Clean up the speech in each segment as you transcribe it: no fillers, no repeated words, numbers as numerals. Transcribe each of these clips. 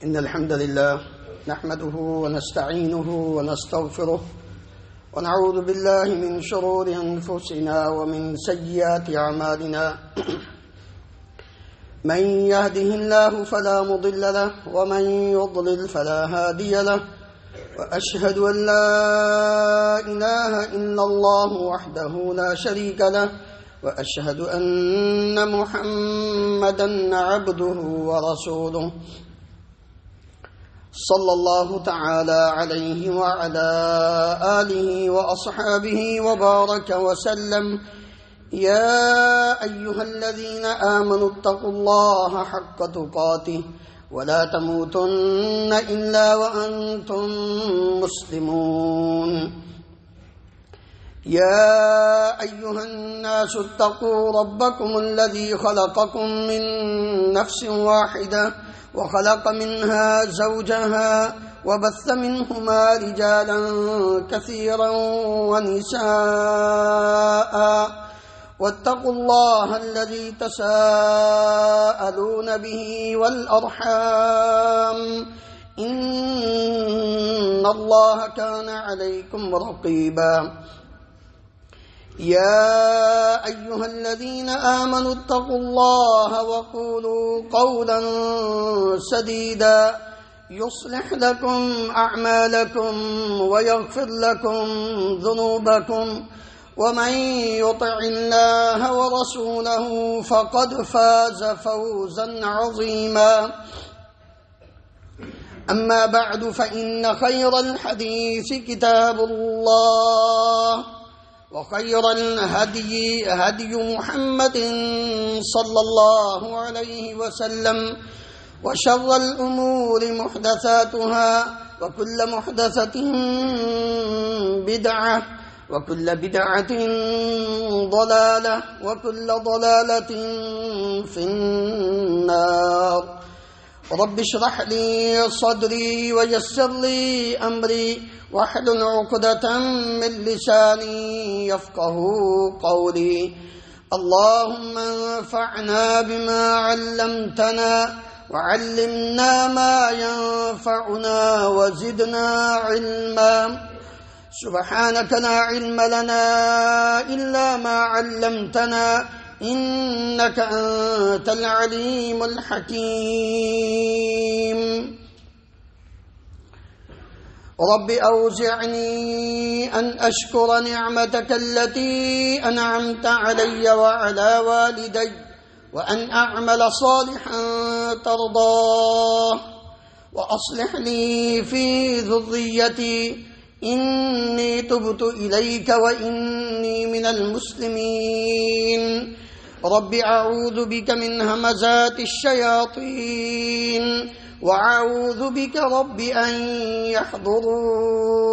إن الحمد لله نحمده ونستعينه ونستغفره ونعوذ بالله من شرور أنفسنا ومن سيئات أعمالنا من يهده الله فلا مضل له ومن يضلل فلا هادي له وأشهد أن لا إله إلا الله وحده لا شريك له وأشهد أن محمدا عبده ورسوله صلى الله تعالى عليه وعلى آله وأصحابه وبارك وسلم. يا أيها الذين آمنوا اتقوا الله حق تقاته ولا تموتن إلا وأنتم مسلمون. يا أيها الناس اتقوا ربكم الذي خلقكم من نفس واحدة وخلق منها زوجها وبث منهما رجالا كثيرا ونساء واتقوا الله الذي تساءلون به والأرحام إن الله كان عليكم رقيبا. يا أيها الذين آمنوا اتقوا الله وقولوا قولا سديدا يصلح لكم أعمالكم ويغفر لكم ذنوبكم ومن يطع الله ورسوله فقد فاز فوزا عظيما. أما بعد فإن خير الحديث كتاب الله وخير الهدي هدي محمد صلى الله عليه وسلم وشر الأمور محدثاتها وكل محدثة بدعة وكل بدعة ضلالة وكل ضلالة في النار. رب اشرح لي صدري ويسر لي أمري واحلل عقدة من لساني يفقه قولي. اللهم انفعنا بما علمتنا وعلمنا ما ينفعنا وزدنا علما. سبحانك لا علم لنا إلا ما علمتنا إنك أنت العليم الحكيم. رب أوزعني أن أشكر نعمتك التي أنعمت علي وعلى والدي وأن أعمل صالحا ترضاه وأصلح لي في ذريتي إني تبت إليك وإني من المسلمين. رب أعوذ بك من همزات الشياطين وأعوذ بك رب أن يحضرون.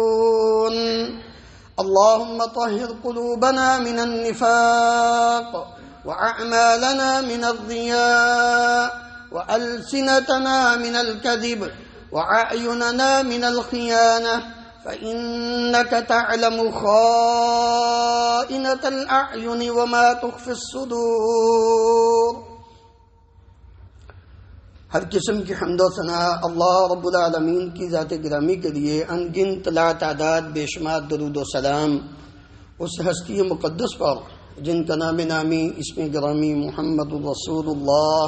اللهم طهر قلوبنا من النفاق وأعمالنا من الرياء وألسنتنا من الكذب وأعيننا من الخيانة فإنك تعلم خائنة الأعين وما تخفي الصدور. ہر قسم کی حمد و ثنا اللہ رب العالمین کی ذات گرامی کے لیے ان گنت لا تعداد بے شمار درود و سلام اس ہستی مقدس پر جن کا نام نامی اسم گرامی محمد رسول اللہ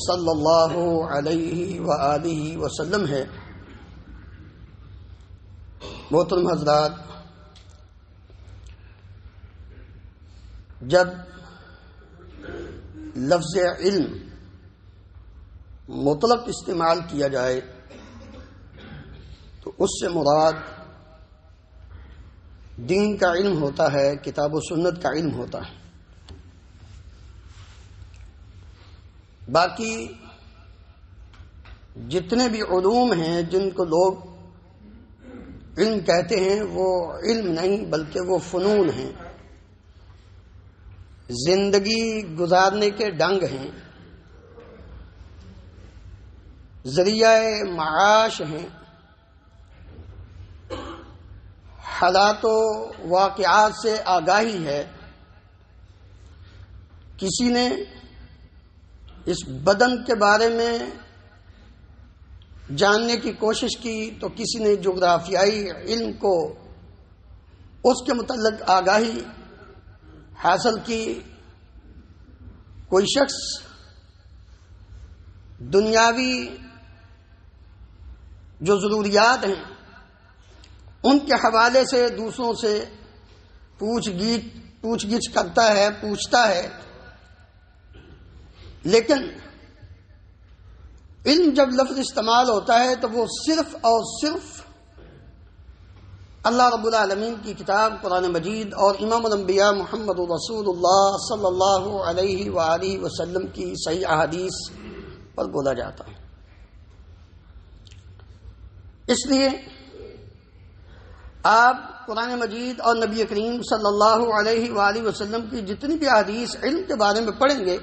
صلی اللہ علیہ وآلہ وسلم ہے. محترم حضرات، جب لفظ علم مطلق استعمال کیا جائے تو اس سے مراد دین کا علم ہوتا ہے، کتاب و سنت کا علم ہوتا ہے. باقی جتنے بھی علوم ہیں جن کو لوگ علم کہتے ہیں وہ علم نہیں بلکہ وہ فنون ہیں، زندگی گزارنے کے ڈھنگ ہیں، ذریعہ معاش ہیں، حالات و واقعات سے آگاہی ہے. کسی نے اس بدن کے بارے میں جاننے کی کوشش کی تو کسی نے جغرافیائی علم کو اس کے متعلق آگاہی حاصل کی، کوئی شخص دنیاوی جو ضروریات ہیں ان کے حوالے سے دوسروں سے پوچھ گچھ کرتا ہے، پوچھتا ہے، لیکن علم جب لفظ استعمال ہوتا ہے تو وہ صرف اور صرف اللہ رب العالمین کی کتاب قرآن مجید اور امام الانبیاء محمد رسول اللہ صلی اللہ علیہ وآلہ وسلم کی صحیح احادیث پر بولا جاتا ہے۔ اس لیے آپ قرآن مجید اور نبی کریم صلی اللہ علیہ وآلہ وسلم کی جتنی بھی احادیث علم کے بارے میں پڑھیں گے،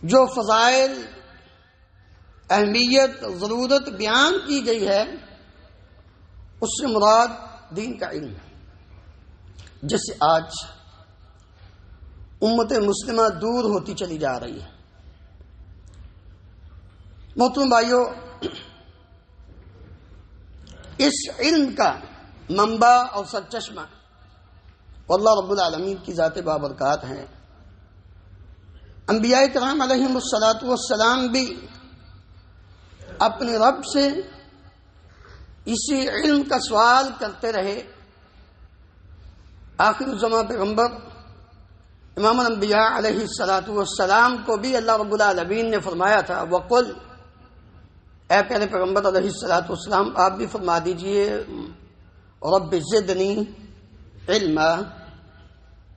جو فضائل، اہمیت، ضرورت بیان کی گئی ہے، اس سے مراد دین کا علم ہے، جس سے آج امت مسلمہ دور ہوتی چلی جا رہی ہے۔ محترم بھائیو، اس علم کا منبع اور سرچشمہ اللہ رب العالمین کی ذات بابرکات ہیں۔ انبیاء کرام علیہم الصلاۃ والسلام بھی اپنے رب سے اسی علم کا سوال کرتے رہے۔ آخر الزمان پیغمبر امام الانبیاء علیہ الصلاۃ والسلام کو بھی اللہ رب العالمین نے فرمایا تھا، وقل، اے پیارے پیغمبر علیہ الصلاۃ والسلام آپ بھی فرما دیجئے، رب زدنی علما،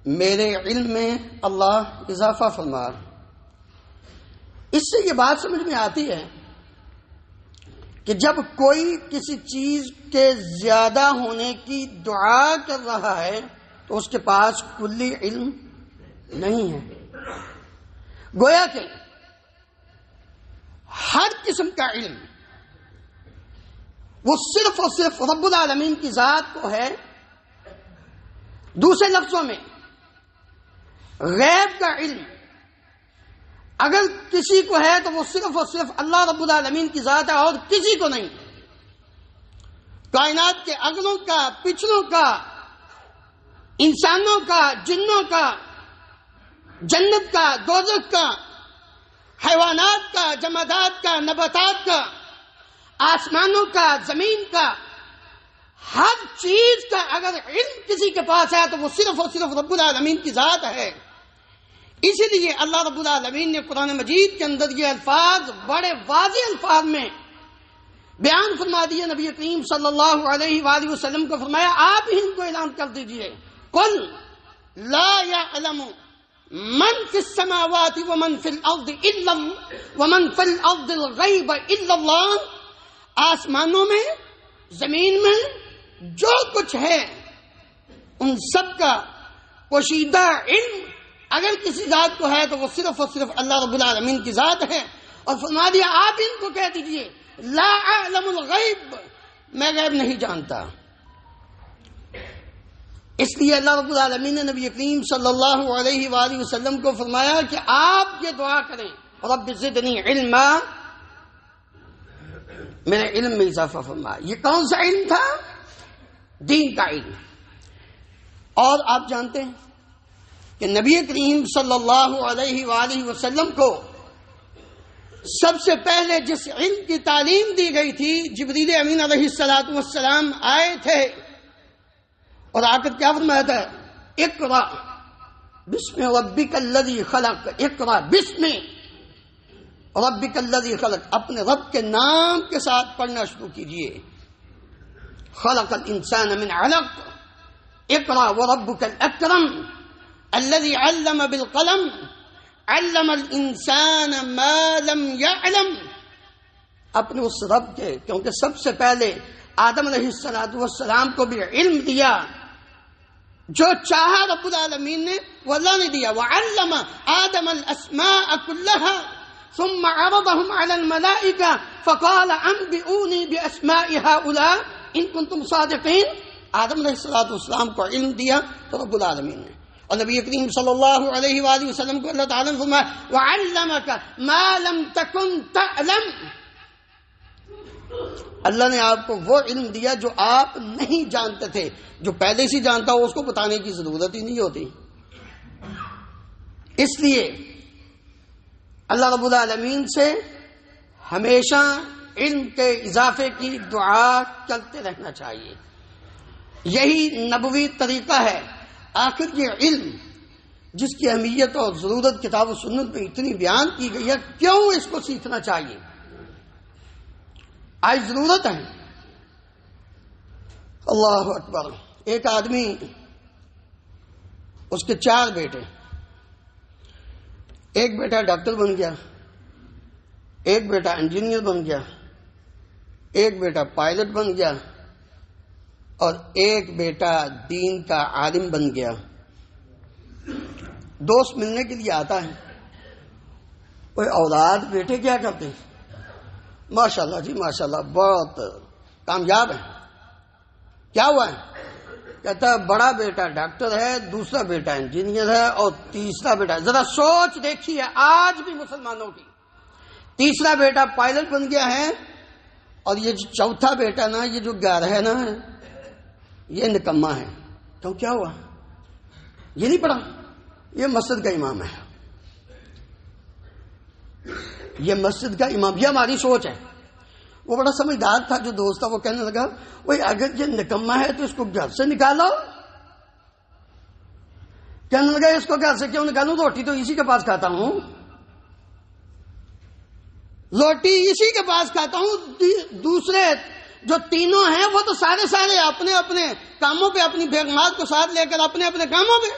میرے علم میں اللہ اضافہ فرما۔ اس سے یہ بات سمجھ میں آتی ہے کہ جب کوئی کسی چیز کے زیادہ ہونے کی دعا کر رہا ہے تو اس کے پاس کلی علم نہیں ہے۔ گویا کہ ہر قسم کا علم وہ صرف اور صرف رب العالمین کی ذات کو ہے۔ دوسرے لفظوں میں غیب کا علم اگر کسی کو ہے تو وہ صرف اور صرف اللہ رب العالمین کی ذات ہے اور کسی کو نہیں۔ کائنات کے اگلوں کا، پچھلوں کا، انسانوں کا، جنوں کا، جنت کا، دوزخ کا، حیوانات کا، جمادات کا، نباتات کا، آسمانوں کا، زمین کا، ہر چیز کا اگر علم کسی کے پاس ہے تو وہ صرف اور صرف رب العالمین کی ذات ہے۔ اسی لیے اللہ رب العالمین نے قرآن مجید کے اندر یہ الفاظ بڑے واضح الفاظ میں بیان فرما دیے۔ نبی کریم صلی اللہ علیہ وآلہ وسلم کو فرمایا، آپ ہی ان کو اعلان کر دیجئے، قل لا يعلم من فی السماوات ومن فی الارض الا ومن فی الارض الغیب الا اللہ، آسمانوں میں، زمین میں جو کچھ ہے ان سب کا پوشیدہ علم اگر کسی ذات کو ہے تو وہ صرف اور صرف اللہ رب العالمین کی ذات ہے۔ اور فرما دیا آپ ان کو کہہ دیجئے، لا اعلم الغیب، میں غیب نہیں جانتا۔ اس لیے اللہ رب العالمین نے نبی کریم صلی اللہ علیہ وآلہ وسلم کو فرمایا کہ آپ یہ دعا کریں، رب زدنی علما، میرے علم میں اضافہ فرما۔ یہ کون سا علم تھا؟ دین کا علم۔ اور آپ جانتے ہیں کہ نبی کریم صلی اللہ علیہ وآلہ وسلم کو سب سے پہلے جس علم کی تعلیم دی گئی تھی، جبریل امین علیہ الصلاۃ والسلام آئے تھے اور آ کر کیا فرمایا تھا؟ اقرا بسم ربک الذی خلق، اقرا بسم ربک الذی خلق، اپنے رب کے نام کے ساتھ پڑھنا شروع کیجئے۔ خلق الانسان من علق، اقرا وربک الاکرم الذي علم بالقلم علم الانسان ما لم يعلم، اپنے اس رب کے، کیونکہ سب سے پہلے آدم علیہ السلام کو بھی علم دیا، جو چاہا رب العالمین نے وہ اللہ نے دیا۔ وعلم آدم الاسماء كلها ثم عرضهم على الملائكة فقال انبئوني باسماء هؤلاء ان كنتم صادقين۔ آدم علیہ السلام کو علم دیا تو رب العالمین نے، اور نبی کریم صلی اللہ علیہ وآلہ وسلم کو اللہ تعالیٰ نے فرمایا وَعَلَّمَكَ مَا لَمْ تَكُنْ تَعْلَمْ، اللہ نے آپ کو وہ علم دیا جو آپ نہیں جانتے تھے. جو پہلے سے جانتا ہو اس کو بتانے کی ضرورت ہی نہیں ہوتی. اس لیے اللہ رب العالمین سے ہمیشہ علم کے اضافے کی دعا کرتے رہنا چاہیے. یہی نبوی طریقہ ہے. آخر یہ علم جس کی اہمیت اور ضرورت کتاب و سنت میں اتنی بیان کی گئی ہے، کیوں اس کو سیکھنا چاہیے؟ آج ضرورت ہے. اللہ اکبر. ایک آدمی، اس کے 4 بیٹے، ایک بیٹا ڈاکٹر بن گیا، ایک بیٹا انجینئر بن گیا، ایک بیٹا پائلٹ بن گیا، اور ایک بیٹا دین کا عالم بن گیا. دوست ملنے کے لیے آتا ہے، کوئی اولاد بیٹے کیا کرتے ہیں؟ ماشاءاللہ جی ماشاءاللہ بہت کامیاب ہیں. کیا ہوا ہے؟ کہتا ہے بڑا بیٹا ڈاکٹر ہے، دوسرا بیٹا انجینئر ہے، اور تیسرا بیٹا، ذرا سوچ دیکھیے آج بھی مسلمانوں کی، تیسرا بیٹا پائلٹ بن گیا ہے، اور یہ جو چوتھا بیٹا نا، یہ جو 11 ہے نا، یہ نکما ہے. تو کیا ہوا؟ یہ نہیں پڑھا، یہ مسجد کا امام ہے، یہ مسجد کا امام. یہ ہماری سوچ ہے. وہ بڑا سمجھدار تھا جو دوست تھا، وہ کہنے لگا وہی اگر یہ نکما ہے تو اس کو گھر سے نکالو. کہنے لگا اس کو گھر سے کیوں نکالوں؟ روٹی تو اسی کے پاس کھاتا ہوں، روٹی اسی کے پاس کھاتا ہوں. دوسرے جو تینوں ہیں وہ تو سارے اپنے اپنے کاموں پہ، اپنی بیگمات کو ساتھ لے کر اپنے اپنے کاموں پہ.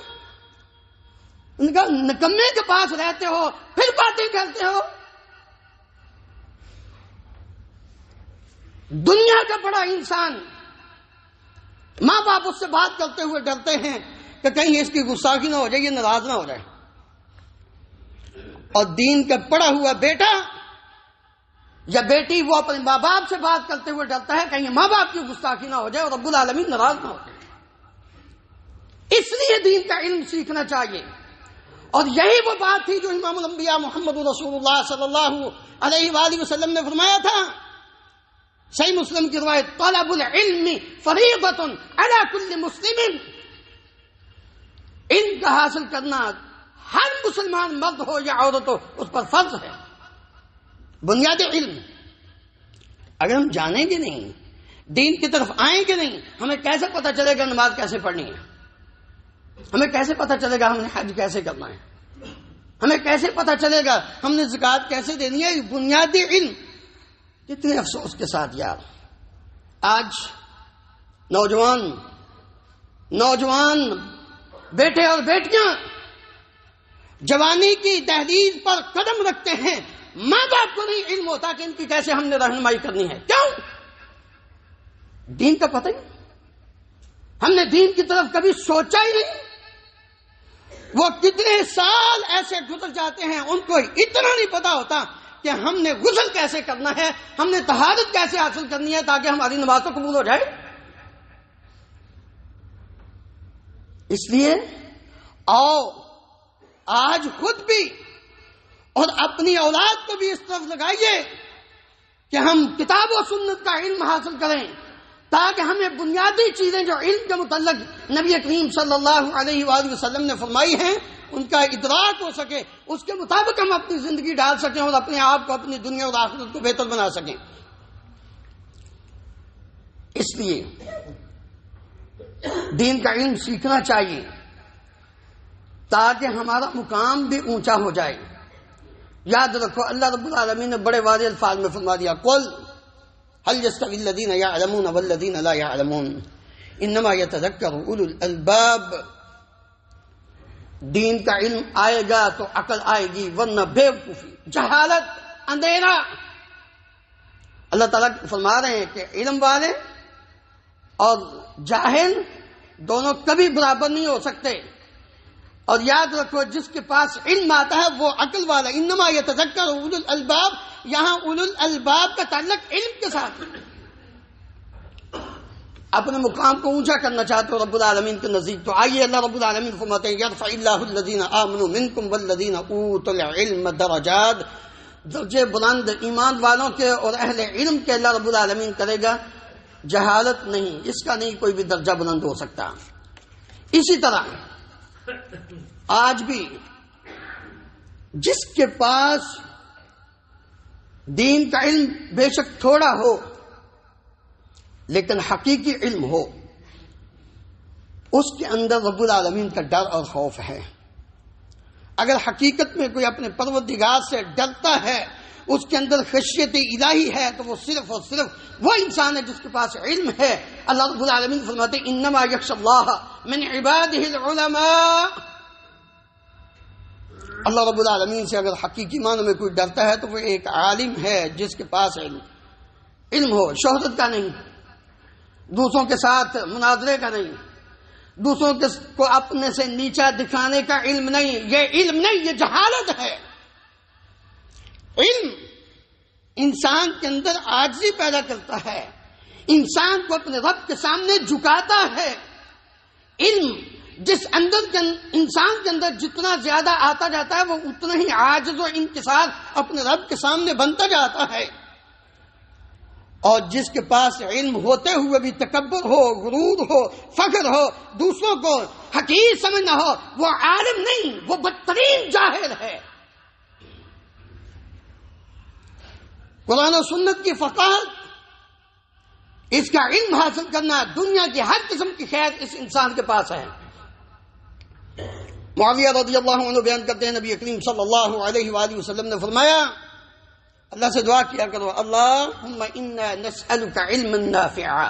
ان کا نکمے کے پاس رہتے ہو پھر باتیں کرتے ہو. دنیا کا بڑا انسان، ماں باپ اس سے بات کرتے ہوئے ڈرتے ہیں کہ کہیں اس کی گستاخی نہ ہو جائے، یہ ناراض نہ ہو جائے. اور دین کا پڑھا ہوا بیٹا یا بیٹی وہ اپنے ماں باپ سے بات کرتے ہوئے ڈرتا ہے کہیں ماں باپ کی گستاخی نہ ہو جائے اور رب العالمین ناراض نہ ہو جائے. اس لیے دین کا علم سیکھنا چاہیے. اور یہی وہ بات تھی جو امام الانبیاء محمد رسول اللہ صلی اللہ علیہ وآلہ وسلم نے فرمایا تھا. صحیح مسلم کی روایت، طلب العلم فریضۃ علی کل مسلم. علم کا حاصل کرنا ہر مسلمان مرد ہو یا عورت ہو اس پر فرض ہے. بنیادی علم اگر ہم جانیں گے نہیں، دین کی طرف آئیں گے نہیں، ہمیں کیسے پتہ چلے گا نماز کیسے پڑھنی ہے؟ ہمیں کیسے پتہ چلے گا ہم نے حج کیسے کرنا ہے؟ ہمیں کیسے پتہ چلے گا ہم نے زکوٰۃ کیسے دینی ہے؟ بنیادی علم. کتنے افسوس کے ساتھ یار آج نوجوان بیٹے اور بیٹیاں جوانی کی دہلیز پر قدم رکھتے ہیں، ماں باپ کو نہیں علم ہوتا کہ ان کی کیسے ہم نے رہنمائی کرنی ہے. کیوں؟ دین کا پتہ ہی، ہم نے دین کی طرف کبھی سوچا ہی نہیں. وہ کتنے سال ایسے گزر جاتے ہیں ان کو اتنا نہیں پتا ہوتا کہ ہم نے غسل کیسے کرنا ہے، ہم نے طہارت کیسے حاصل کرنی ہے تاکہ ہماری نماز تو قبول ہو جائے. اس لیے آج خود بھی اور اپنی اولاد کو بھی اس طرف لگائیے کہ ہم کتاب و سنت کا علم حاصل کریں تاکہ ہمیں بنیادی چیزیں جو علم کے متعلق نبی کریم صلی اللہ علیہ وآلہ وسلم نے فرمائی ہیں ان کا ادراک ہو سکے، اس کے مطابق ہم اپنی زندگی ڈال سکیں اور اپنے آپ کو، اپنی دنیا اور آخرت کو بہتر بنا سکیں. اس لیے دین کا علم سیکھنا چاہیے تاکہ ہمارا مقام بھی اونچا ہو جائے. یاد رکھو اللہ رب العالمین نے بڑے واضح الفاظ میں فرما دیا، قل هل يستوي الذين يعلمون والذين لا يعلمون انما يتذكر اولو الالباب. دین کا علم آئے گا تو عقل آئے گی، ورنہ بیوقوفی، جہالت، اندھیرا. اللہ تعالیٰ فرما رہے ہیں کہ علم والے اور جاہل دونوں کبھی برابر نہیں ہو سکتے. اور یاد رکھو جس کے پاس علم آتا ہے وہ عقل والا. انما یتذکر اولو الالباب، یہاں اولو الالباب کا تعلق علم کے ساتھ. اپنے مقام کو اونچا کرنا چاہتے ہو رب العالمین کے نزدیک تو آئیے اللہ رب العالمین فرماتے ہیں یرفع اللہ الذین آمنوا منکم والذین اوتوا العلم درجات. درجے بلند ایمان والوں کے اور اہل علم کے اللہ رب العالمین کرے گا، جہالت نہیں، اس کا نہیں کوئی بھی درجہ بلند ہو سکتا۔ اسی طرح آج بھی جس کے پاس دین کا علم بے شک تھوڑا ہو لیکن حقیقی علم ہو، اس کے اندر رب العالمین کا ڈر اور خوف ہے۔ اگر حقیقت میں کوئی اپنے پروردگار سے ڈرتا ہے، اس کے اندر خشیت الہی ہے، تو وہ صرف اور صرف وہ انسان ہے جس کے پاس علم ہے۔ اللہ رب العالمین فرماتے ہیں انما یخشی اللہ من عبادہ العلماء۔ اللہ رب العالمین سے اگر حقیقی معنوں میں کوئی ڈرتا ہے تو وہ ایک عالم ہے جس کے پاس علم ہو، شہرت کا نہیں، دوسروں کے ساتھ مناظرے کا نہیں، دوسروں کو اپنے سے نیچا دکھانے کا علم نہیں۔ یہ علم نہیں، یہ جہالت ہے۔ علم انسان کے اندر عاجزی پیدا کرتا ہے، انسان کو اپنے رب کے سامنے جھکاتا ہے۔ علم جس انسان کے اندر جتنا زیادہ آتا جاتا ہے، وہ اتنا ہی عاجز و انکسار اپنے رب کے سامنے بنتا جاتا ہے۔ اور جس کے پاس علم ہوتے ہوئے بھی تکبر ہو، غرور ہو، فخر ہو، دوسروں کو حقیر سمجھنا ہو، وہ عالم نہیں، وہ بدترین جاہل ہے۔ قرآن و سنت کی فقاہت، اس کا علم حاصل کرنا، دنیا کی ہر قسم کی خیر اس انسان کے پاس ہے۔ معاویہ رضی اللہ عنہ بیان کرتے ہیں نبی کریم صلی اللہ علیہ وآلہ وسلم نے فرمایا، اللہ سے دعا کیا کرو، اللہم انا نسألک علما نافعا،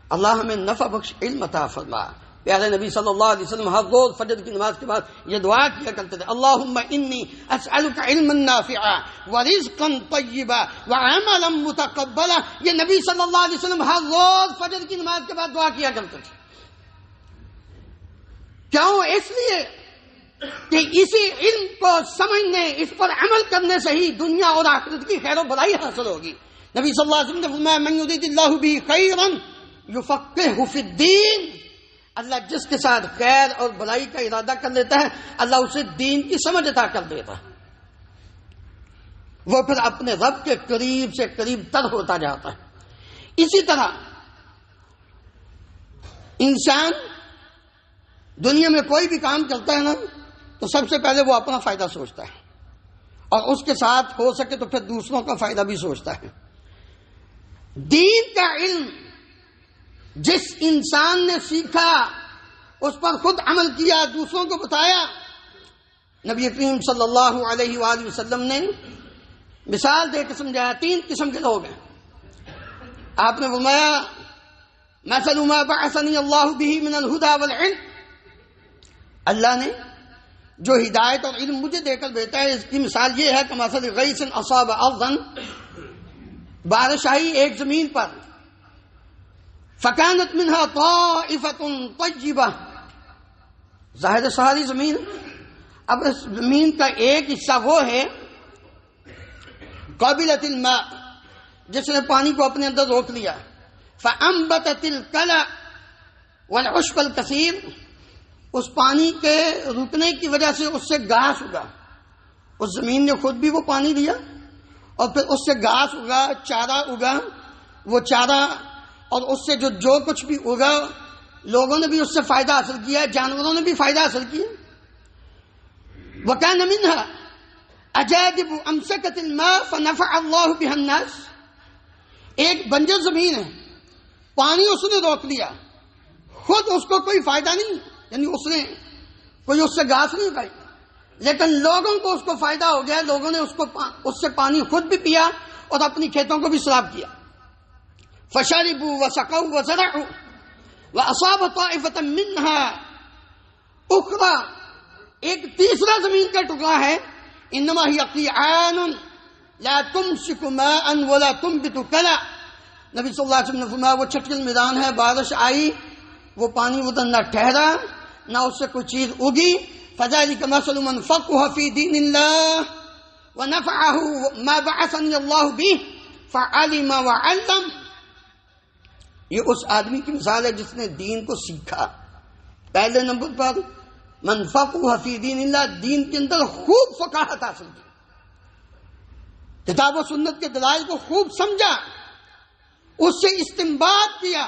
اللہ ہمیں نفع بخش علم عطا فرما۔ پیارے نبی صلی اللہ علیہ وسلم ہر روز فجر کی نماز کے بعد یہ دعا کیا کرتے تھے، اللہم انی اسألک علما نافعا ورزقا طیبا وعملا متقبلا۔ یہ نبی صلی اللہ علیہ وسلم ہر روز فجر کی نماز کے بعد دعا کیا کرتے تھے۔ کیوں؟ اس لیے کہ اسی علم کو سمجھنے، اس پر عمل کرنے سے ہی دنیا اور آخرت کی خیر و بھلائی حاصل ہوگی۔ نبی صلی اللہ علیہ وسلم نے فرمایا من یرید اللہ بہ خیرا یفقہہ فی الدین، اللہ جس کے ساتھ خیر اور بھلائی کا ارادہ کر لیتا ہے، اللہ اسے دین کی سمجھ عطا کر دیتا ہے، وہ پھر اپنے رب کے قریب سے قریب تر ہوتا جاتا ہے۔ اسی طرح انسان دنیا میں کوئی بھی کام کرتا ہے نا، تو سب سے پہلے وہ اپنا فائدہ سوچتا ہے، اور اس کے ساتھ ہو سکے تو پھر دوسروں کا فائدہ بھی سوچتا ہے۔ دین کا علم جس انسان نے سیکھا، اس پر خود عمل کیا، دوسروں کو بتایا، نبی کریم صلی اللہ علیہ وآلہ وسلم نے مثال دے کے سمجھایا۔ 3 قسم کے لوگ ہیں۔ آپ نے فرمایا مثل ما بعثنی اللہ بہ من الہدی والعلم، اللہ نے جو ہدایت اور علم مجھے دے کر بھیجا ہے، اس کی مثال یہ ہے کہ مثل غیث اصاب ارضا، بارش آئی ایک زمین پر، فکانت منها طائفۃ طیبہ، ظاہر سہاری زمین، اب اس زمین کا ایک حصہ وہ ہے قابلۃ الماء، جس نے پانی کو اپنے اندر روک لیا، فانبتت الکلأ والعشب الکثیر، اس پانی کے رکنے کی وجہ سے اس سے گھاس اگا، اس زمین نے خود بھی وہ پانی دیا اور پھر اس سے گھاس اگا، چارہ اگا، وہ چارہ اور اس سے جو کچھ بھی اگا، لوگوں نے بھی اس سے فائدہ حاصل کیا، جانوروں نے بھی فائدہ حاصل کیا۔ وَكَانَ مِنْهَا أَجَادِبُ أَمْسَكَتِ الْمَاءَ فَنَفَعَ اللَّهُ بِهَا النَّاسِ، ایک بنجر زمین ہے، پانی اس نے روک لیا، خود اس کو کوئی فائدہ نہیں، یعنی اس نے کوئی اس سے گھاس نہیں اگائی، لیکن لوگوں کو اس کو فائدہ ہو گیا، لوگوں نے اس سے پانی خود بھی پیا اور اپنی کھیتوں کو بھی سیراب کیا۔ فَشَرِبُوا وَسَقَوْا وَزَرَعُوا وَأَصَابَ طَائِفَةً مِّنْهَا أُخْرَى، ایک تیسرا زمین کا ٹکڑا ہے، انما ہی قیعان لا تمسک ماء ولا تنبت کلا، نبی صلی اللہ علیہ وسلم نے فرمایا وہ چٹکل میدان ہے، بارش آئی، وہ پانی ادھر نہ ٹھہرا، نہ اس سے کوئی چیز اگی، فذلک مثل من فقہ فی دین اللہ ونفعہ ما بعثنی اللہ بہ فعلم وعلم، یہ اس آدمی کی مثال ہے جس نے دین کو سیکھا۔ پہلے نمبر پر من فقہ فی دین اللہ، دین کے اندر خوب فقاہت حاصل کی، کتاب و سنت کے دلائل کو خوب سمجھا، اس سے استنباط کیا،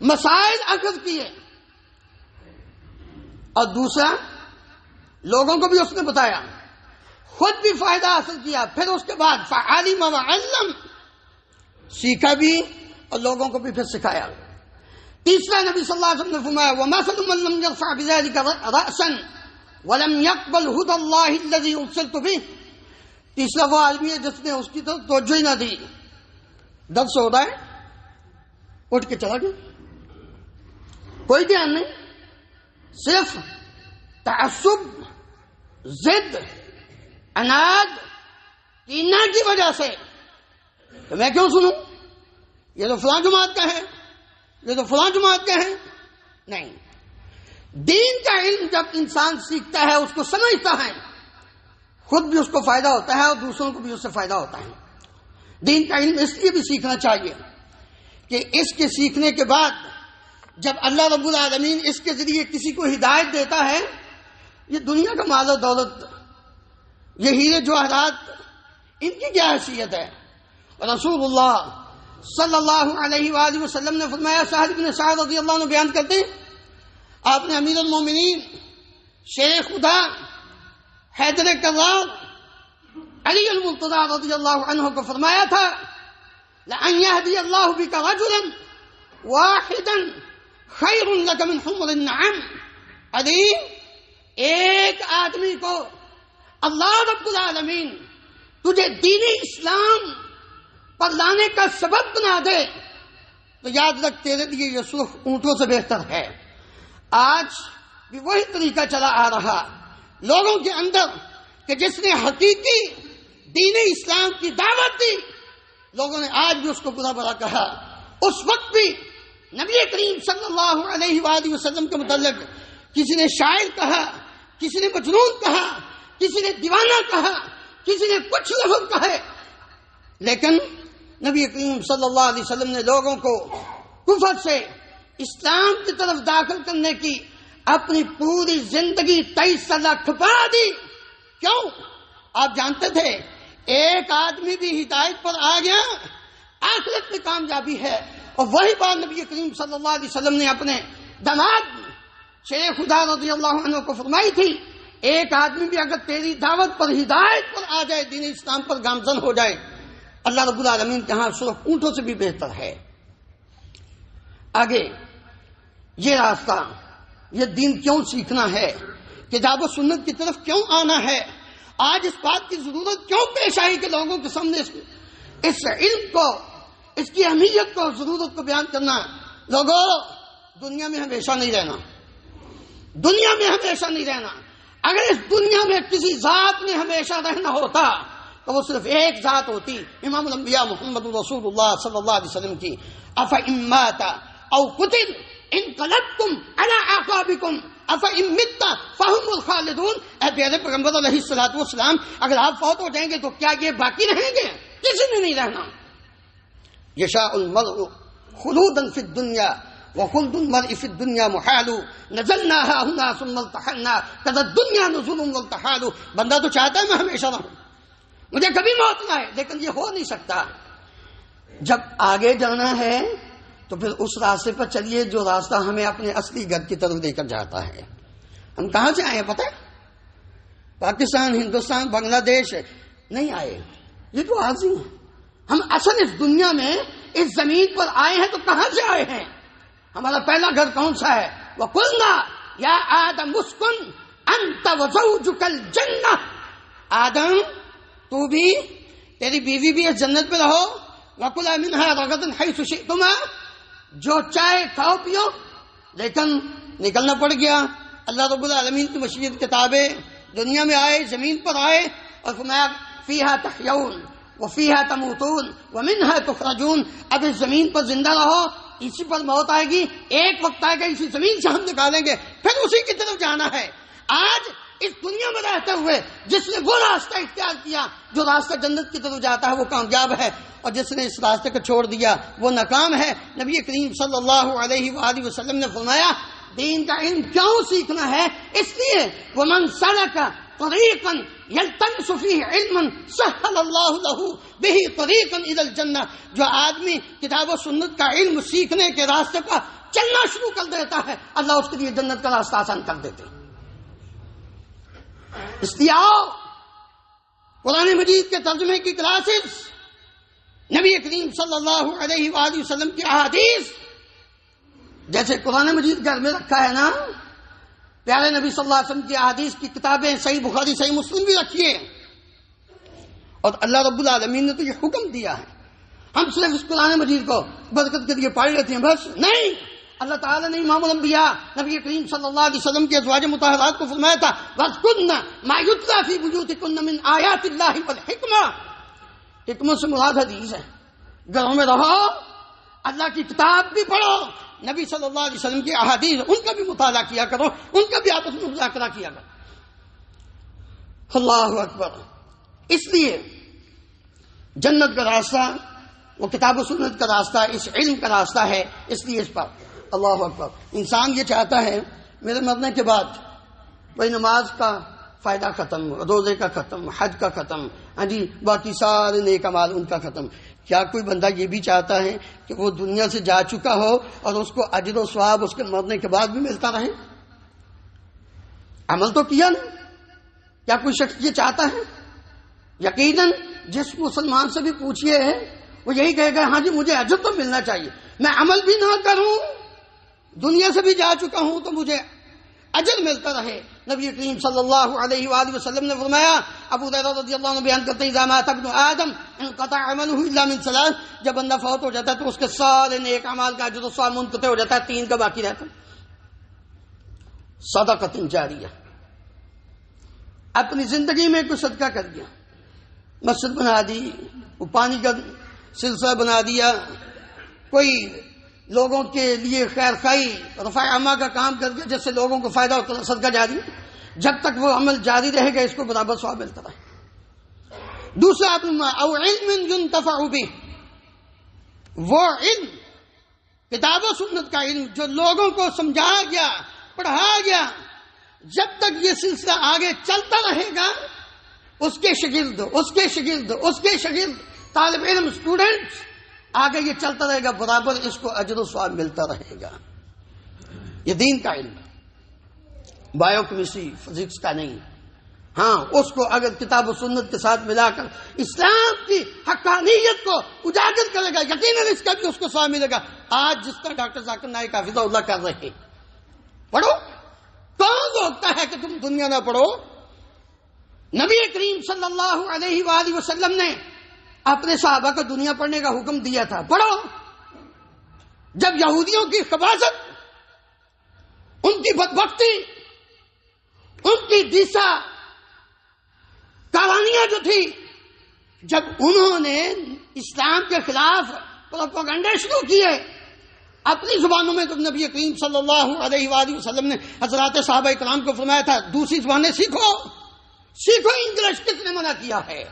مسائل اخذ کیے، اور دوسرا لوگوں کو بھی اس نے بتایا، خود بھی فائدہ حاصل کیا، پھر اس کے بعد فعلم وعلم، سیکھا بھی اور لوگوں کو بھی پھر سکھایا۔ تیسرا نبی صلی اللہ علیہ وسلم نے فرمایا وَمَثَلُ مَن لَّمْ يَرْفَعْ بِذَلِكَ رَأْسًا وَلَمْ يَقْبَلْ هُدَى اللَّهِ الَّذِي أُرْسِلْتُ بِهِ، تیسرا وہ آدمی ہے جس نے اس کی طرف توجہ ہی نہ دی، درس ہو رہا ہے اٹھ کے چلا گیا، کوئی دھیان نہیں، صرف تعصب، ضد، عناد، کینہ کی وجہ سے تو میں کیوں سنوں، یہ تو فلاں جماعت کا ہے، یہ تو فلاں جماعت کا ہے۔ نہیں، دین کا علم جب انسان سیکھتا ہے، اس کو سمجھتا ہے، خود بھی اس کو فائدہ ہوتا ہے اور دوسروں کو بھی اس سے فائدہ ہوتا ہے۔ دین کا علم اس لیے بھی سیکھنا چاہیے کہ اس کے سیکھنے کے بعد جب اللہ رب العالمین اس کے ذریعے کسی کو ہدایت دیتا ہے، یہ دنیا کا مال و دولت، یہ ہیرے جواہرات، ان کی کیا حیثیت ہے؟ رسول اللہ صلی اللہ علیہ وآلہ وسلم نے فرمایا، سہل بن سعد رضی اللہ عنہ بیان کرتے ہیں، آپ نے امیر المومنین شیر خدا حیدر کرار علی المرتضیٰ رضی اللہ عنہ کو فرمایا تھا لَأَنْ يَهْدِيَ اللَّهُ بِكَ رَجُلًا وَاحِدًا خَيْرٌ لَكَ مِنْ حُمُرِ النَّعَمِ، علی ایک آدمی کو اللہ رب العالمین تجھے دین اسلام پر لانے کا سبب بنا دے تو یاد رکھ تیرے لیے یہ سرخ اونٹوں سے بہتر ہے۔ آج بھی وہی طریقہ چلا آ رہا لوگوں کے اندر کہ جس نے حقیقی دین اسلام کی دعوت دی، لوگوں نے آج بھی اس کو برا بھلا کہا۔ اس وقت بھی نبی کریم صلی اللہ علیہ وآلہ وسلم کے متعلق کسی نے شاعر کہا، کسی نے مجنون کہا، کسی نے دیوانہ کہا، کسی نے کچھ لفظ کہے، لیکن نبی کریم صلی اللہ علیہ وسلم نے لوگوں کو کفر سے اسلام کی طرف داخل کرنے کی اپنی پوری زندگی 23 سال کھپا دی۔ کیوں؟ آپ جانتے تھے ایک آدمی بھی ہدایت پر آ گیا آخرت میں کامیابی ہے، اور وہی بات نبی کریم صلی اللہ علیہ وسلم نے اپنے دماد شیر خدا رضی اللہ عنہ کو فرمائی تھی، ایک آدمی بھی اگر تیری دعوت پر ہدایت پر آ جائے، دین اسلام پر گامزن ہو جائے، اللہ رب العالمین کے ہاں سرخ اونٹوں سے بھی بہتر ہے۔ آگے یہ راستہ، یہ دین کیوں سیکھنا ہے، کتاب و سنت کی طرف کیوں آنا ہے، آج اس بات کی ضرورت کیوں پیش آئی کہ لوگوں کے سامنے اس علم کو، اس کی اہمیت کو، ضرورت کو بیان کرنا۔ لوگوں، دنیا میں ہمیشہ نہیں رہنا، دنیا میں ہمیشہ نہیں رہنا۔ اگر اس دنیا میں کسی ذات میں ہمیشہ رہنا ہوتا تو وہ صرف ایک ذات ہوتی، امام الانبیاء محمد رسول اللہ صلی اللہ علیہ وسلم کی۔ افإن مات او قتل انقلبتم على اعقابكم افإن مت فهم الخالدون، اے پیارے پیغمبر علیہ الصلوۃ والسلام، اگر آپ فوت ہو جائیں گے تو کیا یہ باقی رہیں گے؟ کسی نے نہیں رہنا۔ یشاء المرء خلودا فی الدنیا وخلد المرء فی الدنیا محال، نزلناها هنا ثم التحلنا كذا الدنيا نزول والتحال، بندہ تو چاہتا ہے میں ہمیشہ رہوں، مجھے کبھی موت نہ آئے، لیکن یہ ہو نہیں سکتا۔ جب آگے جانا ہے تو پھر اس راستے پر چلیے جو راستہ ہمیں اپنے اصلی گھر کی طرف لے کر جاتا ہے۔ ہم کہاں سے آئے ہیں پتہ ہے؟ پاکستان، ہندوستان، بنگلہ دیش نہیں آئے، یہ تو عارضی ہیں۔ ہم اصل اس دنیا میں اس زمین پر آئے ہیں تو کہاں سے آئے ہیں؟ ہمارا پہلا گھر کون سا ہے؟ وَقُلْنَا يَا آدَمُ اسْكُنْ أَنْتَ وَزَوْجُكَ الْجَنَّةَ، آدم تو بھی، تیری بیوی بھی اس جنت پہ رہو، وَكُلَا مِنْهَا رَغَدًا حَيْثُ شِئْتُمَا، جو چاہے کھاؤ پیو، لیکن نکلنا پڑ گیا۔ اللہ رب العالمین کی مشیت کتابیں دنیا میں آئے، زمین پر آئے، اور فرمایا فیہا تحیون وفیہا تموتون ومنہا تخرجون، اب اس زمین پر زندہ رہو، اسی پر موت آئے گی، ایک وقت آئے گا اسی زمین سے ہم نکالیں گے، پھر اسی کی طرف جانا ہے۔ آج اس دنیا میں رہتے ہوئے جس نے وہ راستہ اختیار کیا جو راستہ جنت کی طرف جاتا ہے وہ کامیاب ہے، اور جس نے اس راستے کو چھوڑ دیا وہ ناکام ہے۔ نبی کریم صلی اللہ علیہ وآلہ وسلم نے فرمایا دین کا علم کیوں سیکھنا ہے؟ اس لیے وَمَنْ سَلَكَ طریقا یلتمس فیہ علما سہل اللہ لہ بہ طریقا الی الجنہ، جو آدمی کتاب و سنت کا علم سیکھنے کے راستے پر چلنا شروع کر دیتا ہے اللہ اس کے لیے جنت کا راستہ آسان کر دیتے ہیں۔ اس لیے آؤ قرآن مجید کے ترجمے کی کلاسز، نبی کریم صلی اللہ علیہ وآلہ وسلم کی احادیث، جیسے قرآن مجید گھر میں رکھا ہے نا، پیارے نبی صلی اللہ علیہ وسلم کی احادیث کی کتابیں صحیح بخاری صحیح مسلم بھی رکھیے۔ اور اللہ رب العالمین نے تو یہ حکم دیا ہے، ہم صرف اس قرآن مجید کو برکت کے لیے پڑھ لیتے ہیں بس نہیں۔ اللہ تعالیٰ نے امام الانبیاء نبی کریم صلی اللہ علیہ وسلم کے ازواج مطہرات کو فرمایا تھا وَاذْكُرْنَ مَا يُتْلَىٰ فِي بُيُوتِكُنَّ مِنْ آیَاتِ اللَّهِ وَالْحِکْمَةِ، حکمت سے مراد حدیث ہے، گھروں میں رہو، اللہ کی کتاب بھی پڑھو، نبی صلی اللہ علیہ وسلم کی احادیث ان کا بھی مطالعہ کیا کرو، ان کا بھی آپس میں مذاکرہ کیا کرو۔ اللہ اکبر۔ اس لیے جنت کا راستہ وہ کتاب و سنت کا راستہ، اس علم کا راستہ ہے، اس لیے اس پر اللہ اکبر۔ انسان یہ چاہتا ہے میرے مرنے کے بعد کوئی نماز کا فائدہ ختم، روزے کا ختم، حج کا ختم، ہاں جی باقی سارے نیک اعمال ان کا ختم۔ کیا کوئی بندہ یہ بھی چاہتا ہے کہ وہ دنیا سے جا چکا ہو اور اس کو اجر و ثواب اس کے مرنے کے بعد بھی ملتا رہے؟ عمل تو کیا نا، کیا کوئی شخص یہ چاہتا ہے؟ یقیناً جس مسلمان سے بھی پوچھئے وہ یہی کہے گا ہاں جی مجھے اجر تو ملنا چاہیے، میں عمل بھی نہ کروں، دنیا سے بھی جا چکا ہوں تو مجھے اجر ملتا رہے۔ نبی کریم صلی اللہ علیہ وآلہ وسلم نے فرمایا، ابو ہریرہ رضی اللہ عنہ بیان کرتے ہیں اذا مات ابن آدم انقطع عمله الا من ثلاث، جب بندہ فوت ہو جاتا ہے تو اس کے سارے نیک اعمال کا اجر و ثواب منقطع ہو جاتا ہے، تین کا باقی رہتا ہے۔ صدقۃ جاریہ، اپنی زندگی میں کچھ صدقہ کر دیا، مسجد بنا دی، پانی کا سلسلہ بنا دیا، کوئی لوگوں کے لیے خیر خائی رفع عامہ کا کام کر کے جس سے لوگوں کو فائدہ ہوتا ہے، صدقہ جاری، جب تک وہ عمل جاری رہے گا اس کو برابر ثواب ملتا رہے۔ دوسرا او علم ينتفع به، وہ علم کتاب و سنت کا علم جو لوگوں کو سمجھایا گیا پڑھایا گیا، جب تک یہ سلسلہ آگے چلتا رہے گا اس کے شاگرد طالب علم اسٹوڈنٹس آگے یہ چلتا رہے گا، برابر اس کو اجر و ثواب ملتا رہے گا۔ یہ دین کا علم، بایو کیمسٹری فزکس کا نہیں، ہاں اس کو اگر کتاب و سنت کے ساتھ ملا کر اسلام کی حقانیت کو اجاگر کرے گا، یقیناً اس کا بھی اس کو ثواب ملے گا۔ آج جس کا ڈاکٹر ذاکر نائک حفظہ اللہ کر رہے پڑھو، کون روکتا ہے کہ تم دنیا نہ پڑھو؟ نبی کریم صلی اللہ علیہ وآلہ وسلم نے اپنے صحابہ کو دنیا پڑھنے کا حکم دیا تھا، پڑھو۔ جب یہودیوں کی خباثت، ان کی بدبختی، ان کی دیسا کہانیاں جو تھی، جب انہوں نے اسلام کے خلاف پروپیگنڈے شروع کیے اپنی زبانوں میں، تو نبی کریم صلی اللہ علیہ وآلہ وسلم نے حضرات صحابہ کرام کو فرمایا تھا دوسری زبانیں سیکھو، انگلش کس نے منع کیا ہے؟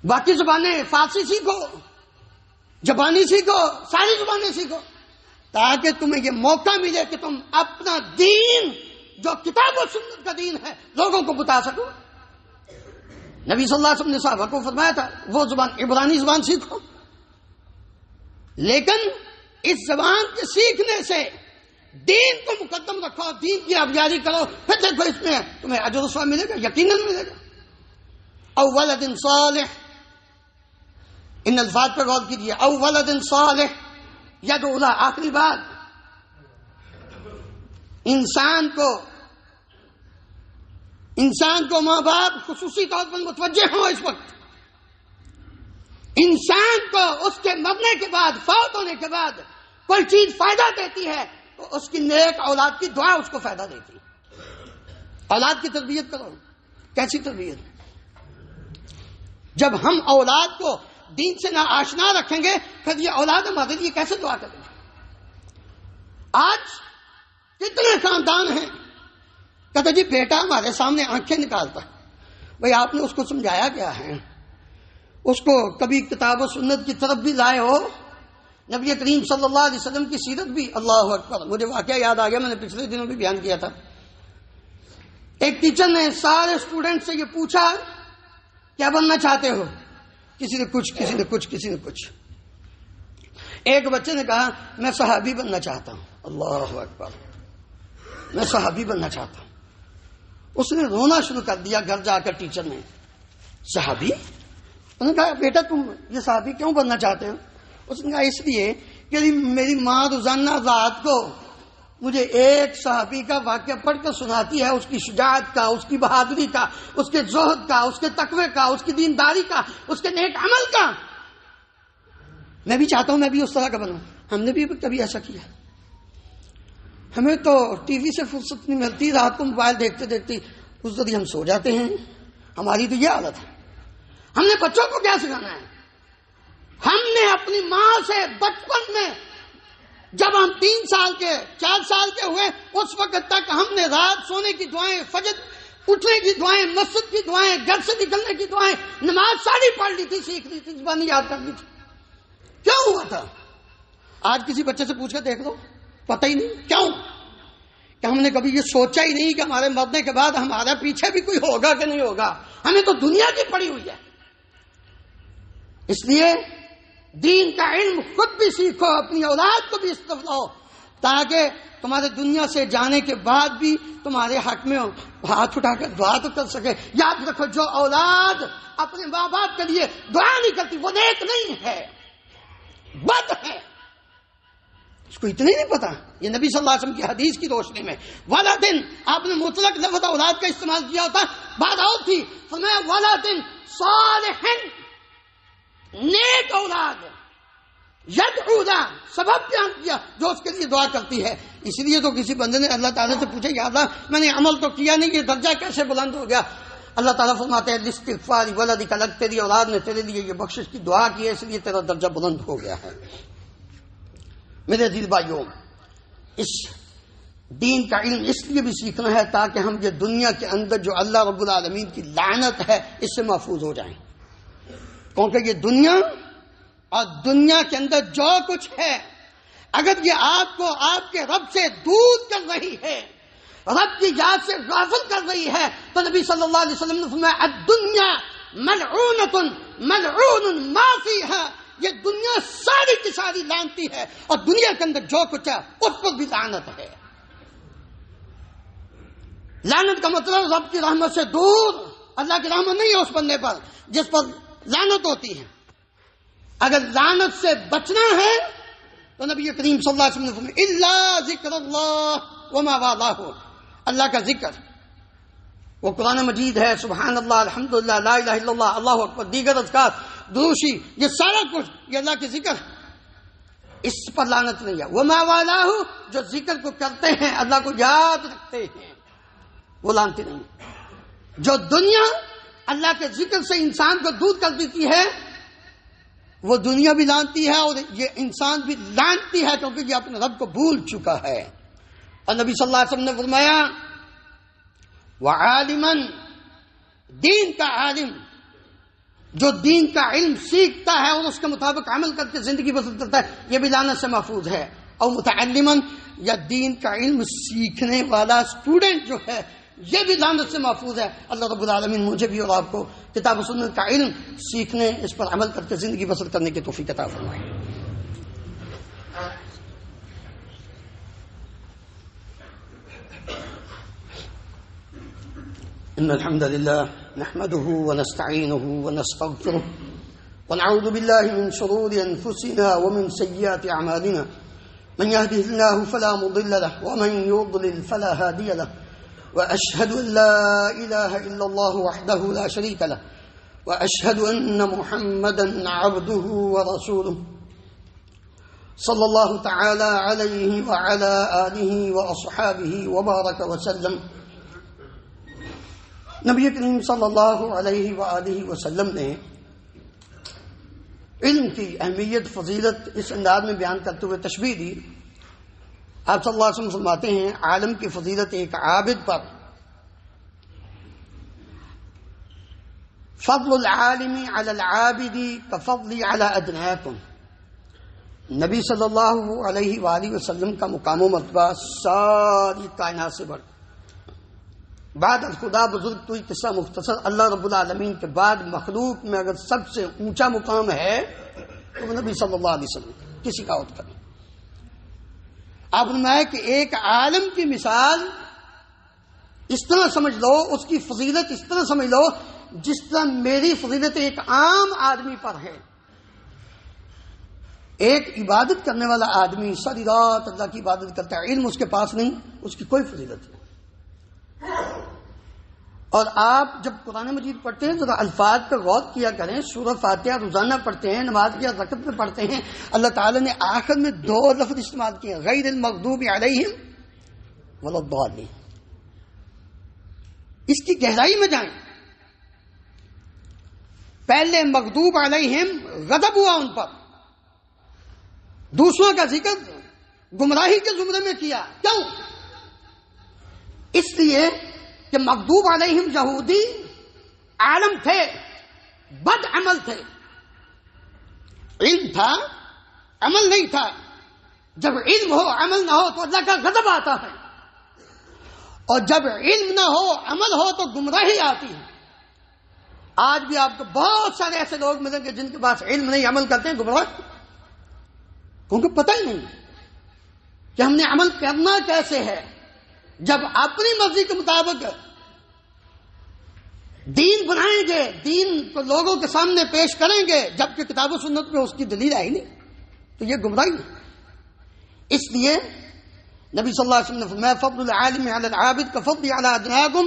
باقی زبانیں فارسی سیکھو، جاپانی سیکھو، ساری زبانیں سیکھو، تاکہ تمہیں یہ موقع ملے کہ تم اپنا دین جو کتاب و سنت کا دین ہے لوگوں کو بتا سکو۔ نبی صلی اللہ علیہ وسلم نے صحابہ کو فرمایا تھا وہ زبان عبرانی زبان سیکھو، لیکن اس زبان کے سیکھنے سے دین کو مقدم رکھو، دین کی آبیاری کرو، پھر دیکھو اس میں تمہیں اجر و ثواب ملے گا، یقیناً ملے گا۔ او ولد صالح، ان الفاظ پر غور کیجیے، او ولد صالح یدعو لہ، آخری بات، انسان کو ماں باپ خصوصی طور پر متوجہ ہوں اس وقت، انسان کو اس کے مرنے کے بعد، فوت ہونے کے بعد کوئی چیز فائدہ دیتی ہے تو اس کی نیک اولاد کی دعا اس کو فائدہ دیتی ہے۔ اولاد کی تربیت کرو، کیسی تربیت؟ جب ہم اولاد کو دین سے نہ آشنا رکھیں گے پھر یہ اولاد ہمارے لیے کیسے دعا کرے گی؟ آج کتنے خاندان ہیں کہتے جی بیٹا ہمارے سامنے آنکھیں نکالتا ہے، بھائی آپ نے اس کو سمجھایا کیا ہے؟ اس کو کبھی کتاب و سنت کی طرف بھی لائے ہو؟ نبی کریم صلی اللہ علیہ وسلم کی سیرت بھی، اللہ اکبر، مجھے واقعہ یاد آ گیا، میں نے پچھلے دنوں بھی بیان کیا تھا۔ ایک ٹیچر نے سارے اسٹوڈنٹ سے یہ پوچھا کیا بننا چاہتے ہو؟ کسی نے کچھ، کسی نے کچھ، کسی نے کچھ. ایک بچے نے کہا میں صحابی بننا چاہتا ہوں. اللہ اکبر، میں صحابی بننا چاہتا ہوں. اس نے رونا شروع کر دیا گھر جا کر. ٹیچر نے صحابی؟ انہوں نے کہا بیٹا تم یہ صحابی کیوں بننا چاہتے ہو؟ اس نے کہا اس لیے کہ میری ماں روزانہ رات کو مجھے ایک صحابی کا واقعہ پڑھ کر سناتی ہے، اس کی شجاعت کا، اس کی بہادری کا، اس کے زہد کا، اس کے تقوی کا، اس کی دینداری کا، اس کے نیک عمل کا. میں بھی چاہتا ہوں میں بھی اس طرح کا بنوں. ہم نے بھی کبھی ایسا کیا؟ ہمیں تو ٹی وی سے فرصت نہیں ملتی، رات کو موبائل دیکھتے دیکھتے اس ذریعے ہم سو جاتے ہیں. ہماری تو یہ حالت ہے. ہم نے بچوں کو کیا سکھانا ہے؟ ہم نے اپنی ماں سے بچپن میں جب ہم 3 سال کے 4 سال کے ہوئے اس وقت تک ہم نے رات سونے کی دعائیں، فجر اٹھنے کی دعائیں، مسجد کی دعائیں، گھر سے نکلنے کی دعائیں، نماز ساری پڑھ لی تھی، سیکھ لی تھی، زبانی یاد کر لی تھی. کیوں ہوا تھا؟ آج کسی بچے سے پوچھ کر دیکھ لو، پتہ ہی نہیں. کیوں؟ کہ ہم نے کبھی یہ سوچا ہی نہیں کہ ہمارے مرنے کے بعد ہمارا پیچھے بھی کوئی ہوگا کہ نہیں ہوگا. ہمیں تو دنیا کی پڑی ہوئی ہے. اس لیے دین کا علم خود بھی سیکھو، اپنی اولاد کو بھی استفلاؤ، تاکہ تمہارے دنیا سے جانے کے بعد بھی تمہارے حق میں ہاتھ اٹھا کر دعا تو کر سکے. یاد رکھو جو اولاد اپنے ماں باپ کے لیے دعا نہیں کرتی وہ نیک نہیں ہے، بد ہے. اس کو اتنا ہی نہیں پتا. یہ نبی صلی اللہ علیہ وسلم کی حدیث کی روشنی میں ولدن، آپ نے مطلق لفظ اولاد کا استعمال کیا ہوتا، بات اور تھی. فرمایا ولدن صالح، نیک اولاد، یدعو له، سبب بیان کیا جو اس کے لیے دعا کرتی ہے. اس لیے تو کسی بندے نے اللہ تعالیٰ سے پوچھا یا اللہ میں نے عمل تو کیا نہیں، یہ درجہ کیسے بلند ہو گیا؟ اللہ تعالیٰ فرماتے ہیں استغفار ولدک لک، تیری اولاد نے تیرے لیے یہ بخشش کی دعا کی ہے، اس لیے تیرا درجہ بلند ہو گیا ہے. میرے دل بھائیوں، اس دین کا علم اس لیے بھی سیکھنا ہے تاکہ ہم یہ دنیا کے اندر جو اللہ رب العالمین کی لعنت ہے اس سے محفوظ ہو جائیں. کیونکہ یہ دنیا اور دنیا کے اندر جو کچھ ہے، اگر یہ آپ کو آپ کے رب سے دور کر رہی ہے، رب کی یاد سے غافل کر رہی ہے، تو نبی صلی اللہ علیہ وسلم نے فرمایا الدنیا ملعونۃ ملعون ما فیہا، یہ دنیا ساری کی ساری لعنتی ہے، اور دنیا کے اندر جو کچھ ہے اس پر بھی لعنت ہے. لعنت کا مطلب رب کی رحمت سے دور. اللہ کی رحمت نہیں ہے اس بندے پر جس پر لعنت ہوتی ہے. اگر لعنت سے بچنا ہے تو نبی کریم صلی اللہ علیہ وسلم نے فرمایا الا ذکر اللہ وما والہ، اللہ کا ذکر، وہ قرآن مجید ہے، سبحان اللہ، الحمدللہ، لا الہ الا اللہ، اللہ اکبر، دیگر اذکار، دروشی، یہ سارا کچھ یہ اللہ کے ذکر، اس پر لعنت نہیں ہے. وما والہ، جو ذکر کو کرتے ہیں، اللہ کو یاد رکھتے ہیں، وہ لعنتی نہیں. جو دنیا اللہ کے ذکر سے انسان کو دور کر دیتی ہے وہ دنیا بھی لعنتی ہے، اور یہ انسان بھی لعنتی ہے کیونکہ یہ اپنے رب کو بھول چکا ہے. اور نبی صلی اللہ علیہ وسلم نے فرمایا وعالما، دین کا عالم جو دین کا علم سیکھتا ہے اور اس کے مطابق عمل کر کے زندگی بسر کرتا ہے، یہ بھی لعنت سے محفوظ ہے. اور متعلما، یا دین کا علم سیکھنے والا اسٹوڈنٹ جو ہے یہ بھی لعنت سے محفوظ ہے. اللہ رب العالمین مجھے بھی اور آپ کو کتاب و سنت کا علم سیکھنے، اس پر عمل کر کے زندگی بسر کرنے کی توفیق عطا فرمائے. ان الحمد لله نحمده ونستعينه ونستغفره ونعوذ بالله من شرور انفسنا ومن سيئات اعمالنا، من يهده الله فلا مضل له ومن يضلل فلا هادي له، وأشهد أن لا إله إلا الله وحده لا شريك له، وأشهد أن محمدا عبده ورسوله صلى الله تعالى عليه وعلى آله وأصحابه وبارك وسلم. نبی کریم صلی اللہ علیہ وآلہ وسلم نے علم کی اہمیت، فضیلت اس انداز میں بیان کرتے ہوئے تشبیہ دی. آپ صلی اللہ علیہ وسلم فرماتے ہیں عالم کی فضیلت ایک عابد پر، فضل العالم علی العابد کفضلی علی ادناکم. نبی صلی اللہ علیہ وآلہ وسلم کا مقام و مرتبہ ساری کائنات سے بڑھ. بعد الخدا بزرگ تو یہ قصہ مختصر، اللہ رب العالمین کے بعد مخلوق میں اگر سب سے اونچا مقام ہے تو وہ نبی صلی اللہ علیہ وسلم، کسی کا اور کریں۔ آپ فرمایا کہ ایک عالم کی مثال اس طرح سمجھ لو، اس کی فضیلت اس طرح سمجھ لو جس طرح میری فضیلت ایک عام آدمی پر ہے۔ ایک عبادت کرنے والا آدمی ساری رات اللہ کی عبادت کرتا ہے، علم اس کے پاس نہیں، اس کی کوئی فضیلت نہیں۔ اور آپ جب قرآن مجید پڑھتے ہیں ذرا الفاظ پر غور کیا کریں، سورہ فاتحہ روزانہ پڑھتے ہیں، نماز کی رکعت میں پڑھتے ہیں، اللہ تعالیٰ نے آخر میں 2 لفظ استعمال کیے، غیر المغضوب علیہم ولا الضالین۔ اس کی گہرائی میں جائیں، پہلے مغضوب علیہم غضب ہوا ان پر، دوسروں کا ذکر گمراہی کے زمرے میں کیا، کیوں؟ اس لیے کہ مغضوب علیہم یہودی عالم تھے، بد عمل تھے، علم تھا عمل نہیں تھا۔ جب علم ہو عمل نہ ہو تو اللہ کا غضب آتا ہے، اور جب علم نہ ہو عمل ہو تو گمراہی آتی ہے۔ آج بھی آپ کو بہت سارے ایسے لوگ ملیں گے جن کے پاس علم نہیں، عمل کرتے ہیں، گمراہ، ان کو پتہ ہی نہیں کہ ہم نے عمل کرنا کیسے ہے۔ جب اپنی مرضی کے مطابق دین بنائیں گے، دین کو لوگوں کے سامنے پیش کریں گے، جبکہ کتاب و سنت میں اس کی دلیل آئی نہیں، تو یہ گمراہی ہے۔ اس لیے نبی صلی اللہ علیہ وسلم نے فرمایا فضل العالم علی العابد کفضل علی ادناکم،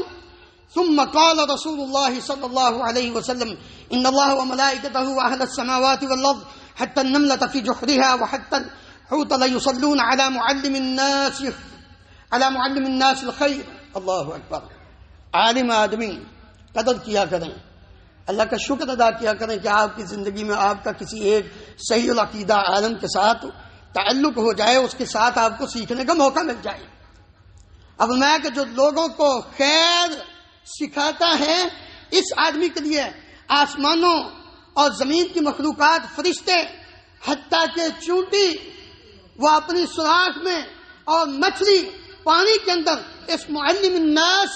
ثم قال رسول اللہ صلی اللہ علیہ وسلم ان اللہ وملائکتہ واہل السماوات والارض حتى النملة في جحرها وحتى الحوت ليصلون على معلم الناس الخير۔ اللہ اکبر۔ عالم آدمی قدر کیا کریں، اللہ کا شکر ادا کیا کریں کہ آپ کی زندگی میں آپ کا کسی ایک صحیح العقیدہ عالم کے ساتھ تعلق ہو جائے، اس کے ساتھ آپ کو سیکھنے کا موقع مل جائے۔ اب میں کہ جو لوگوں کو خیر سکھاتا ہے، اس آدمی کے لیے آسمانوں اور زمین کی مخلوقات، فرشتے، حتیٰ کہ چونٹی وہ اپنی سوراخ میں، اور مچھلی پانی کے اندر، اس معلم الناس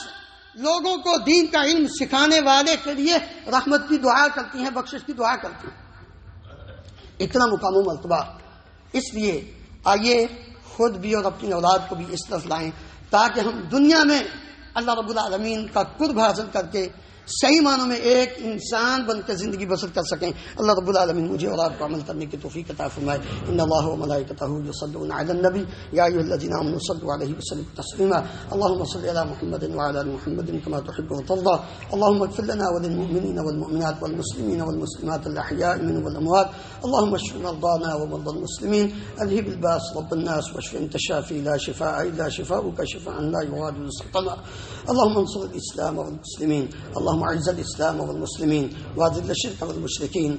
لوگوں کو دین کا علم سکھانے والے کے لیے رحمت کی دعا کرتی ہیں، بخشش کی دعا کرتی ہیں۔ اتنا مقام و مرتبہ۔ اس لیے آئیے خود بھی اور اپنی اولاد کو بھی اس طرف لائیں تاکہ ہم دنیا میں اللہ رب العالمین کا قرب حاصل کر کے صحیح معنوں میں ایک انسان بن کے زندگی بسر کر سکیں۔ اللہ رب العالمین مجھے اور آپ کو عمل کرنے کی توفیق عطا فرمائے۔ ان اللہ وملائکتہ یصلون علی النبی یا ایھا الذین آمنوا صلوا علیہ وسلموا تسلیما۔ اللهم صل علی محمد وعلی آل محمد كما تحب وترضى۔ اللهم اغفر لنا وللمؤمنین والمؤمنات والمسلمین والمسلمات الاحیاء منهم والاموات۔ اللهم اشف مرضانا ومرضى المسلمين، اذهب الباس رب الناس واشف انت الشافي لا شفاء الا شفاؤك شفاء لا يغادر سقما۔ اللهم انصر الاسلام والمسلمين، اللهم اعز الاسلام والمسلمين واذل الشرك والمشركين،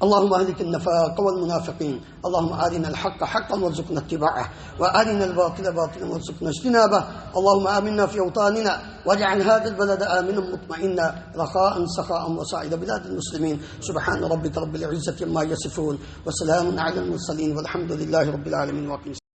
اللهم اهلك النفاق والمنافقين، اللهم ارنا الحق حقا وارزقنا اتباعه وارنا الباطل باطلا وارزقنا اجتنابه، اللهم امنا في اوطاننا واجعل هذا البلد امنا مطمئنا رخاء سخاء وسائر بلاد المسلمين، سبحان ربك رب العزة عما يصفون وسلام على المرسلين والحمد لله رب العالمين۔